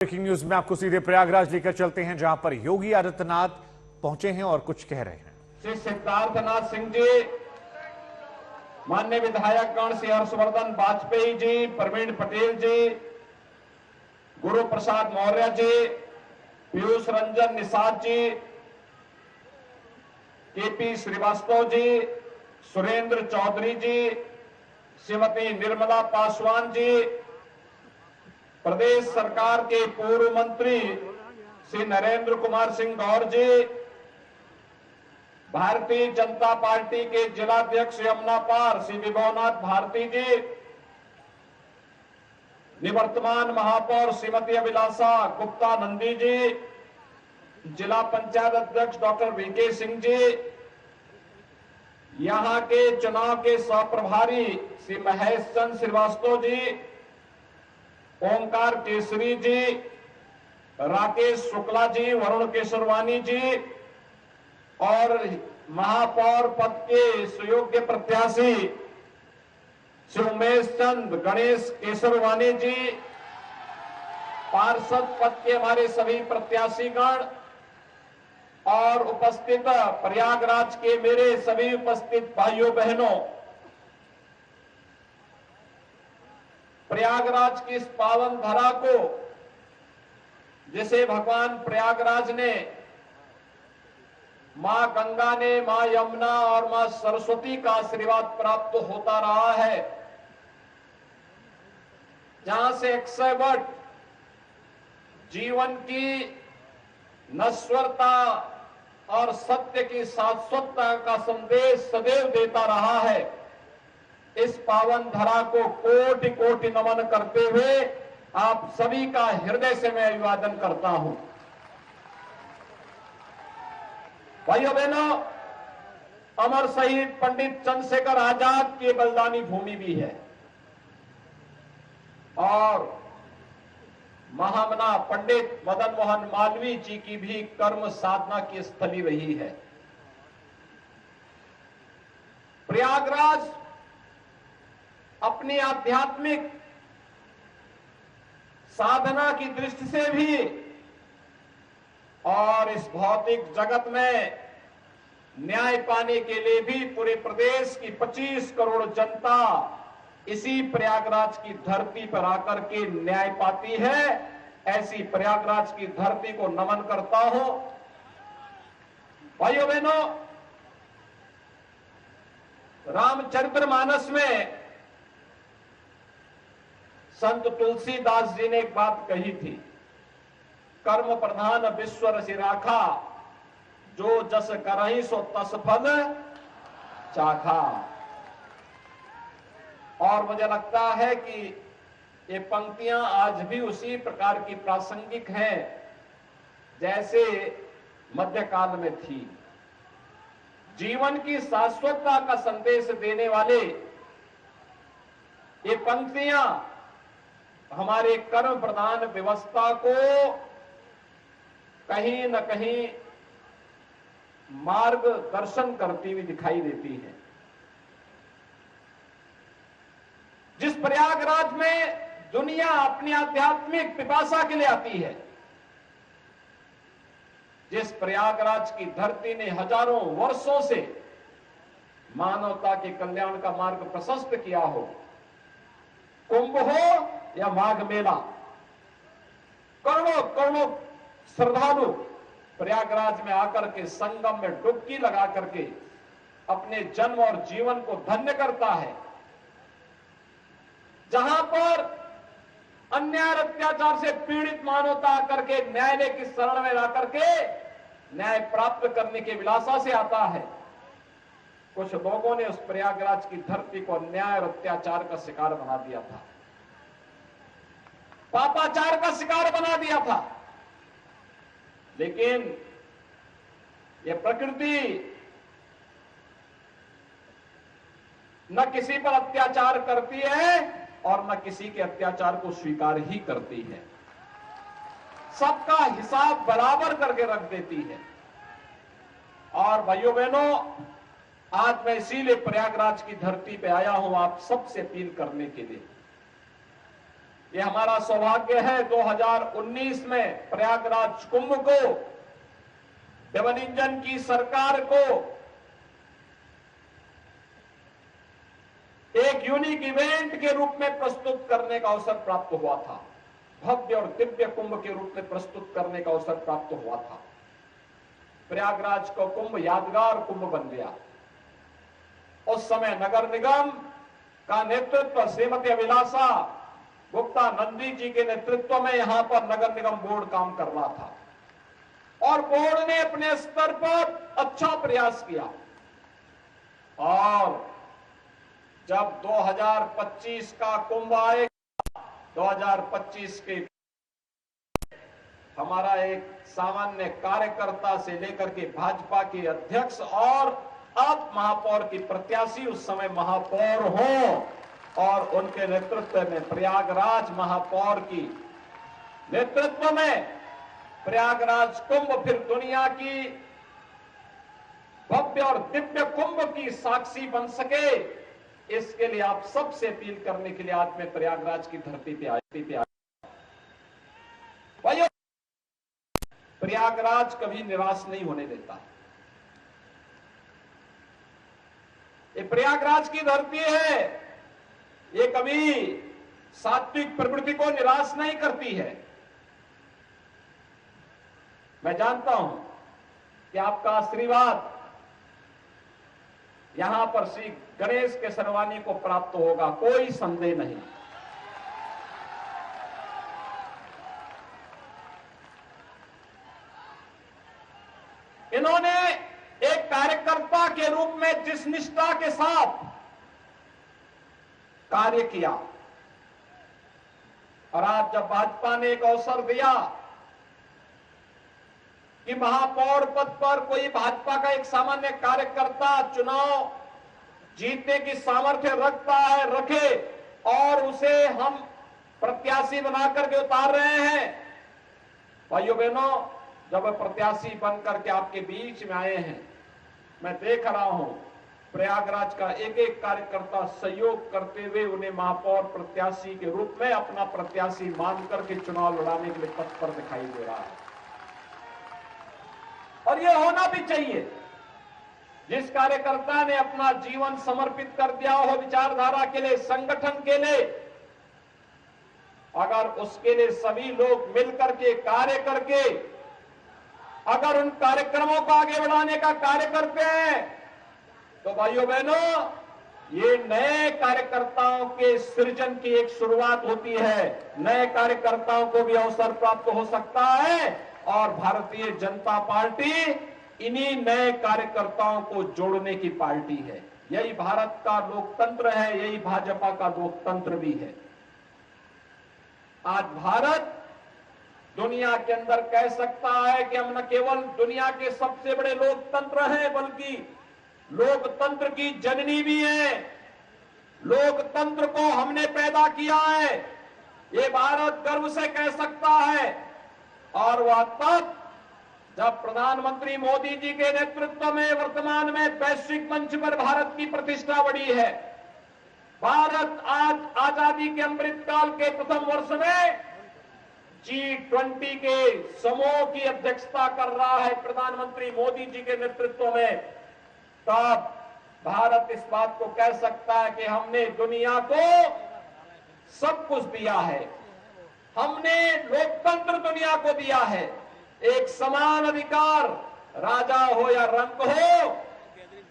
Breaking news में आपको सीधे प्रयागराज लेकर चलते हैं, जहां पर योगी आदित्यनाथ पहुंचे हैं और कुछ कह रहे हैं। श्री सिद्धार्थनाथ सिंह जी, माननीय विधायक गण श्री हर्षवर्धन वाजपेयी जी, प्रवीण पटेल जी, गुरु प्रसाद मौर्य जी, पीयूष रंजन निषाद जी, केपी श्रीवास्तव जी, सुरेंद्र चौधरी जी, श्रीमती निर्मला पासवान जी, प्रदेश सरकार के पूर्व मंत्री श्री नरेंद्र कुमार सिंह गौर जी, भारतीय जनता पार्टी के जिलाध्यक्ष यमुना पार श्री विभवनाथ भारती जी, निवर्तमान महापौर श्रीमती अभिलाषा गुप्ता नंदी जी, जिला पंचायत अध्यक्ष डॉक्टर वीके सिंह जी, यहां के चुनाव के सह-प्रभारी श्री महेश चंद्र श्रीवास्तव जी, ओंकार केसरी जी, राकेश शुक्ला जी, वरुण केशरवानी जी और महापौर पद के सुयोग्य प्रत्याशी श्री उमेश चंद गणेश केशरवानी जी, पार्षद पद के हमारे सभी प्रत्याशीगण और उपस्थित प्रयागराज के मेरे सभी उपस्थित भाइयों बहनों, प्रयागराज की इस पावन धरा को जिसे भगवान प्रयागराज ने, मां गंगा ने, मां यमुना और मां सरस्वती का आशीर्वाद प्राप्त होता रहा है, जहां से 100 वर्ष जीवन की नश्वरता और सत्य की शाश्वतता का संदेश सदैव देता रहा है। इस पावन धरा को कोटि कोटि नमन करते हुए आप सभी का हृदय से मैं अभिवादन करता हूं। भाइयों बहनों, अमर शहीद पंडित चंद्रशेखर आजाद की बलिदानी भूमि भी है और महामना पंडित मदन मोहन मालवीय जी की भी कर्म साधना की स्थली रही है। प्रयागराज अपनी आध्यात्मिक साधना की दृष्टि से भी और इस भौतिक जगत में न्याय पाने के लिए भी पूरे प्रदेश की 25 करोड़ जनता इसी प्रयागराज की धरती पर आकर के न्याय पाती है। ऐसी प्रयागराज की धरती को नमन करता हूं। भाइयों बहनों, रामचरितमानस में संत तुलसीदास जी ने एक बात कही थी, कर्म प्रधान विश्व रसि राखा, जो जस करहि सो तस फल चाखा। और मुझे लगता है कि ये पंक्तियां आज भी उसी प्रकार की प्रासंगिक हैं जैसे मध्यकाल में थी। जीवन की शाश्वतता का संदेश देने वाले ये पंक्तियां हमारे कर्म प्रधान व्यवस्था को कहीं न कहीं मार्गदर्शन करती हुई दिखाई देती है। जिस प्रयागराज में दुनिया अपनी आध्यात्मिक पिपासा के लिए आती है, जिस प्रयागराज की धरती ने हजारों वर्षों से मानवता के कल्याण का मार्ग प्रशस्त किया हो, कुंभ हो या माघ मेला, करोड़ों करोड़ों श्रद्धालु प्रयागराज में आकर के संगम में डुबकी लगा करके अपने जन्म और जीवन को धन्य करता है। जहां पर अन्याय अत्याचार से पीड़ित मानवता आकर के न्यायालय की शरण में आकर के न्याय प्राप्त करने की विलासा से आता है, कुछ लोगों ने उस प्रयागराज की धरती को अन्याय और अत्याचार का शिकार बना दिया था, पापाचार का शिकार बना दिया था। लेकिन यह प्रकृति न किसी पर अत्याचार करती है और न किसी के अत्याचार को स्वीकार ही करती है, सबका हिसाब बराबर करके रख देती है। और भाइयों बहनों, आज मैं इसीलिए प्रयागराज की धरती पे आया हूं आप सबसे अपील करने के लिए ये हमारा सौभाग्य है 2019 में प्रयागराज कुंभ को डबल इंजन की सरकार को एक यूनिक इवेंट के रूप में प्रस्तुत करने का अवसर प्राप्त हुआ था। भव्य और दिव्य कुंभ के रूप में प्रस्तुत करने का अवसर प्राप्त हुआ था। प्रयागराज का कुंभ यादगार कुंभ बन गया। उस समय नगर निगम का नेतृत्व श्रीमती अभिलाषा गुप्ता नंदी जी के नेतृत्व में यहां पर नगर निगम बोर्ड काम कर रहा था और बोर्ड ने अपने स्तर पर अच्छा प्रयास किया। और जब 2025 का कुंभ आएगा, 2025 के हमारा एक सामान्य कार्यकर्ता से लेकर के भाजपा के अध्यक्ष और अब महापौर की प्रत्याशी उस समय महापौर हो और उनके नेतृत्व में प्रयागराज महापौर की नेतृत्व में प्रयागराज कुंभ फिर दुनिया की भव्य और दिव्य कुंभ की साक्षी बन सके, इसके लिए आप सबसे अपील करने के लिए आज मैं प्रयागराज की धरती पे आया। भाइयों, प्रयागराज कभी निराश नहीं होने देता। ये प्रयागराज की धरती है, ये कभी सात्विक प्रवृत्ति को निराश नहीं करती है। मैं जानता हूं कि आपका आशीर्वाद यहां पर श्री गणेश के सरवानी को प्राप्त होगा, कोई संदेह नहीं। इन्होंने एक कार्यकर्ता के रूप में जिस निष्ठा के साथ कार्य किया और आज जब भाजपा ने एक अवसर दिया कि महापौर पद पर कोई भाजपा का एक सामान्य कार्यकर्ता चुनाव जीतने की सामर्थ्य रखता है, रखे और उसे हम प्रत्याशी बनाकर के उतार रहे हैं। भाइयों बहनों, जब प्रत्याशी बनकर के आपके बीच में आए हैं, मैं देख रहा हूं प्रयागराज का एक एक कार्यकर्ता सहयोग करते हुए उन्हें महापौर प्रत्याशी के रूप में अपना प्रत्याशी मान करके चुनाव लड़ाने के लिए तत्पर दिखाई दे रहा है। और यह होना भी चाहिए। जिस कार्यकर्ता ने अपना जीवन समर्पित कर दिया हो विचारधारा के लिए, संगठन के लिए, अगर उसके लिए सभी लोग मिलकर के कार्य करके अगर उन कार्यक्रमों को आगे बढ़ाने का कार्य करते हैं तो भाइयों बहनों, ये नए कार्यकर्ताओं के सृजन की एक शुरुआत होती है। नए कार्यकर्ताओं को भी अवसर प्राप्त हो सकता है और भारतीय जनता पार्टी इन्हीं नए कार्यकर्ताओं को जोड़ने की पार्टी है। यही भारत का लोकतंत्र है, यही भाजपा का लोकतंत्र भी है। आज भारत दुनिया के अंदर कह सकता है कि हम न केवल दुनिया के सबसे बड़े लोकतंत्र हैं, बल्कि लोकतंत्र की जननी भी है। लोकतंत्र को हमने पैदा किया है, ये भारत गर्व से कह सकता है। और वह तब जब प्रधानमंत्री मोदी जी के नेतृत्व में वर्तमान में वैश्विक मंच पर भारत की प्रतिष्ठा बढ़ी है। भारत आज आजादी के अमृत काल के प्रथम वर्ष में G20 के समूह की अध्यक्षता कर रहा है प्रधानमंत्री मोदी जी के नेतृत्व में। तब भारत इस बात को कह सकता है कि हमने दुनिया को सब कुछ दिया है, हमने लोकतंत्र दुनिया को दिया है। एक समान अधिकार, राजा हो या रंक हो,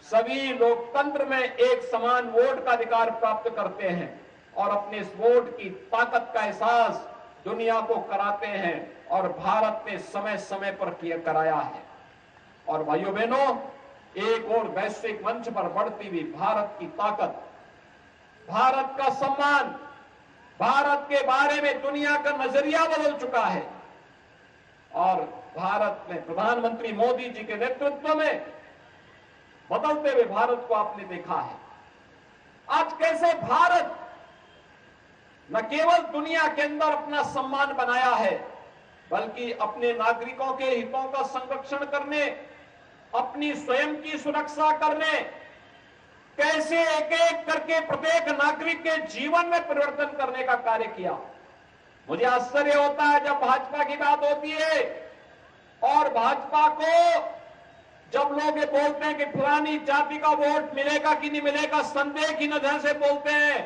सभी लोकतंत्र में एक समान वोट का अधिकार प्राप्त करते हैं और अपने इस वोट की ताकत का एहसास दुनिया को कराते हैं और भारत ने समय समय पर किया कराया है। और भाइयों बहनों, एक और वैश्विक मंच पर बढ़ती हुई भारत की ताकत, भारत का सम्मान, भारत के बारे में दुनिया का नजरिया बदल चुका है। और भारत में प्रधानमंत्री मोदी जी के नेतृत्व में बदलते हुए भारत को आपने देखा है। आज कैसे भारत न केवल दुनिया के अंदर अपना सम्मान बनाया है, बल्कि अपने नागरिकों के हितों का संरक्षण करने, अपनी स्वयं की सुरक्षा करने, कैसे एक एक करके प्रत्येक नागरिक के जीवन में परिवर्तन करने का कार्य किया। मुझे आश्चर्य होता है जब भाजपा की बात होती है और भाजपा को जब लोग ये बोलते हैं कि पुरानी जाति का वोट मिलेगा कि नहीं मिलेगा, संदेह की नजर से बोलते हैं,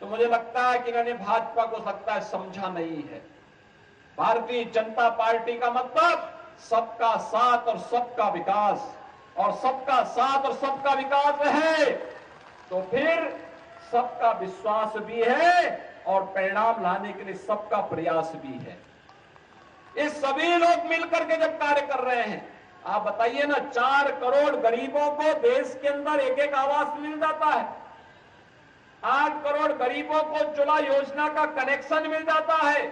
तो मुझे लगता है कि इन्होंने भाजपा को लगता है समझा नहीं है। भारतीय जनता पार्टी का मतलब सबका साथ और सबका विकास, और सबका साथ और सबका विकास है तो फिर सबका विश्वास भी है और परिणाम लाने के लिए सबका प्रयास भी है। ये सभी लोग मिलकर के जब कार्य कर रहे हैं, आप बताइए ना, 4 करोड़ गरीबों को देश के अंदर एक एक आवास मिल जाता है, 8 करोड़ गरीबों को उज्ज्वला योजना का कनेक्शन मिल जाता है,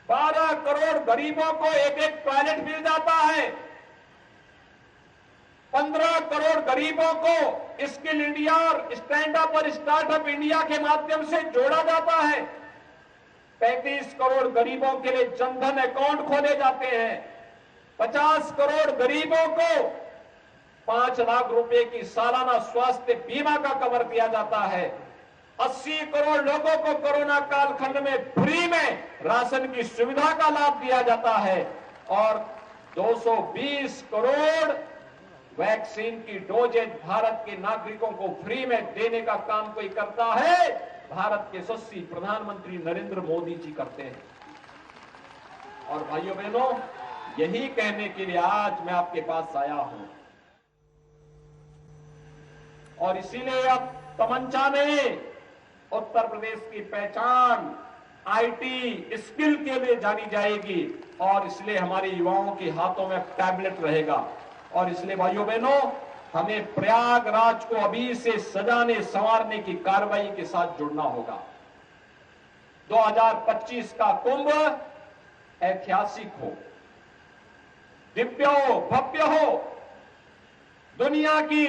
12 करोड़ गरीबों को एक एक टॉयलेट मिल जाता है, 15 करोड़ गरीबों को स्किल इंडिया और स्टैंड अप और स्टार्टअप इंडिया के माध्यम से जोड़ा जाता है, 35 करोड़ गरीबों के लिए जनधन अकाउंट खोले जाते हैं, 50 करोड़ गरीबों को 5 लाख रुपए की सालाना स्वास्थ्य बीमा का कवर दिया जाता है, 80 करोड़ लोगों को कोरोना कालखंड में फ्री में राशन की सुविधा का लाभ दिया जाता है और 220 करोड़ वैक्सीन की डोजेज भारत के नागरिकों को फ्री में देने का काम कोई करता है, भारत के यशस्वी प्रधानमंत्री नरेंद्र मोदी जी करते हैं। और भाइयों बहनों, यही कहने के लिए आज मैं आपके पास आया हूं और इसीलिए अब तमंचा में उत्तर प्रदेश की पहचान आईटी स्किल के लिए जानी जाएगी और इसलिए हमारे युवाओं के हाथों में टैबलेट रहेगा। और इसलिए भाइयों बहनों, हमें प्रयागराज को अभी से सजाने संवारने की कार्रवाई के साथ जुड़ना होगा। 2025 का कुंभ ऐतिहासिक हो, दिव्य हो, भव्य हो, दुनिया की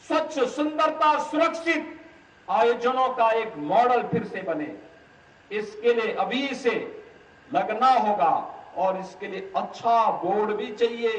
स्वच्छ, सुंदरता, सुरक्षित आयोजनों का एक मॉडल फिर से बने, इसके लिए अभी से लगना होगा और इसके लिए अच्छा बोर्ड भी चाहिए,